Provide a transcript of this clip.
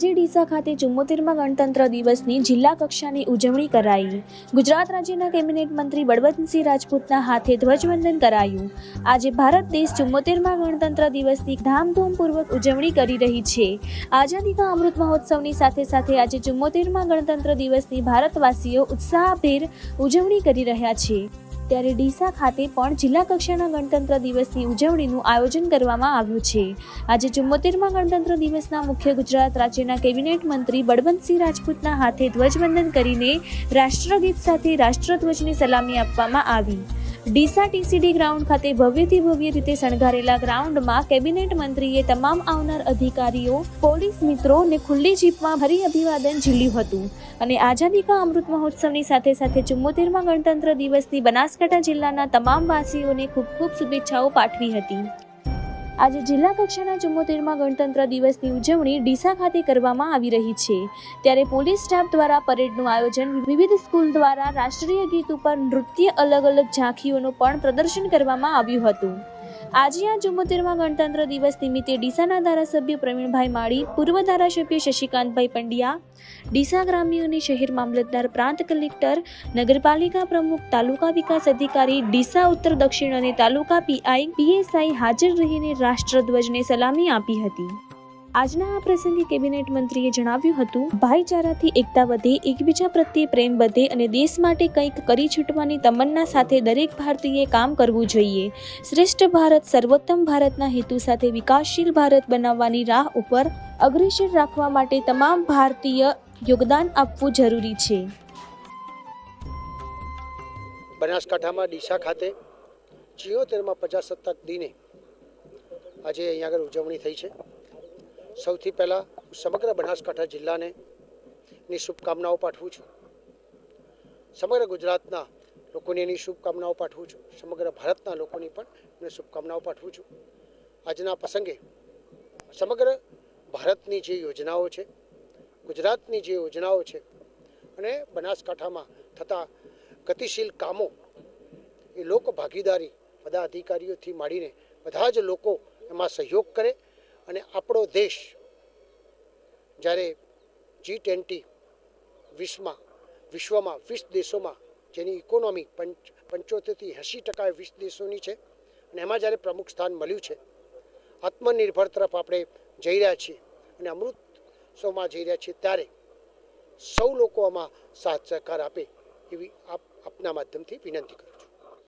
આજે ડીસા ખાતે 74મા ગણતંત્ર દિવસની જિલ્લા કક્ષાની ઉજવણી કરાઈ। ગુજરાત રાજ્યના કેબિનેટ મંત્રી બળવંતસિંહ રાજપૂતના હાથે ધ્વજવંદન કરાયું। આજે ભારત દેશ 74મા ગણતંત્ર દિવસની ધામધૂમપૂર્વક ઉજવણી કરી રહી છે। આઝાદી કા અમૃત મહોત્સવની સાથે સાથે આજે 74મા ગણતંત્ર દિવસની ભારતવાસીઓ ઉત્સાહભેર ઉજવણી કરી રહ્યા છે। ત્યારે ડીસા ખાતે પણ જિલ્લા કક્ષાના ગણતંત્ર દિવસની ઉજવણીનું આયોજન કરવામાં આવ્યું છે। આજે 74મા ગણતંત્ર દિવસના મુખ્ય ગુજરાત રાજ્યના કેબિનેટ મંત્રી બળવંતસિંહ રાજપૂતના હાથે ધ્વજવંદન કરીને રાષ્ટ્રગીત સાથે રાષ્ટ્રધ્વજને સલામી આપવામાં આવી। ડીસા ટીસીડી ગ્રાઉન્ડ ખાતે ભવ્યથી ભવ્ય રીતે શણગારેલા ગ્રાઉન્ડમાં કેબિનેટ મંત્રીએ તમામ આવનાર અધિકારીઓ, પોલીસ મિત્રોને ખુલ્લી જીપમાં ભરી અભિવાદન ઝીલ્યું હતું અને આઝાદી કા અમૃત મહોત્સવની સાથે સાથે 74મા ગણતંત્ર દિવસની બનાસકાંઠા જિલ્લાના તમામ વાસીઓને ખૂબ ખૂબ શુભેચ્છાઓ પાઠવી હતી। આજે જિલ્લા કક્ષાના 74મા ગણતંત્ર દિવસની ઉજવણી ડીસા ખાતે કરવામાં આવી રહી છે। ત્યારે પોલીસ સ્ટાફ દ્વારા પરેડનું આયોજન, વિવિધ સ્કૂલ દ્વારા રાષ્ટ્રીય ગીત ઉપર નૃત્ય, અલગ અલગ ઝાંખીઓનું પણ પ્રદર્શન કરવામાં આવ્યું હતું। આજે આ 74મા ગણતંત્ર દિવસ નિમિત્તે ડીસાના ધારાસભ્ય પ્રવીણભાઈ માળી, પૂર્વ ધારાસભ્ય શશિકાંતભાઈ પંડ્યા, ડીસા ગ્રામ્ય અને શહેર મામલતદાર, પ્રાંત કલેક્ટર, નગરપાલિકા પ્રમુખ, તાલુકા વિકાસ અધિકારી, ડીસા ઉત્તર દક્ષિણ અને તાલુકા પીઆઈ, પીએસઆઈ હાજર રહીને રાષ્ટ્રધ્વજને સલામી આપી હતી। આજના આ પ્રસંગે કેબિનેટ મંત્રીએ જણાવ્યું હતું, ભાઈચારાથી એકતા વધે, એકબીજા પ્રત્યે પ્રેમ વધે અને દેશ માટે કંઈક કરી છૂટવાની તમન્ના સાથે દરેક ભારતીયએ કામ કરવું જોઈએ। શ્રેષ્ઠ ભારત, સર્વોત્તમ ભારતના હેતુ સાથે વિકાસશીલ ભારત બનાવવાની રાહ ઉપર અગ્રેસર રાખવા માટે તમામ ભારતીય યોગદાન આપવું જરૂરી છે। બનાસકાંઠામાં ડીસા ખાતે 74મા પ્રજાસત્તાક દિને આજે અહીંયા આગળ ઉજવણી થઈ છે। સૌથી પહેલાં સમગ્ર બનાસકાંઠા જિલ્લાને ની શુભકામનાઓ પાઠવું છું। સમગ્ર ગુજરાતના લોકોને એની શુભકામનાઓ પાઠવું છું। સમગ્ર ભારતના લોકોની પણ એની શુભકામનાઓ પાઠવું છું। આજના પ્રસંગે સમગ્ર ભારતની જે યોજનાઓ છે, ગુજરાતની જે યોજનાઓ છે અને બનાસકાંઠામાં થતા ગતિશીલ કામો, એ લોક ભાગીદારી બધા અધિકારીઓથી માંડીને બધા જ લોકો એમાં સહયોગ કરે અને આપણો દેશ જ્યારે G20 વિશ્વમાં 20 દેશોમાં જેની ઇકોનોમી 75થી 80% 20 દેશોની છે અને એમાં જ્યારે પ્રમુખ સ્થાન મળ્યું છે, આત્મનિર્ભર તરફ આપણે જઈ રહ્યા છીએ અને અમૃતસરમાં જઈ રહ્યા છીએ, ત્યારે સૌ લોકો આમાં સાથ સહકાર આપે એવી આપના માધ્યમથી વિનંતી કરું।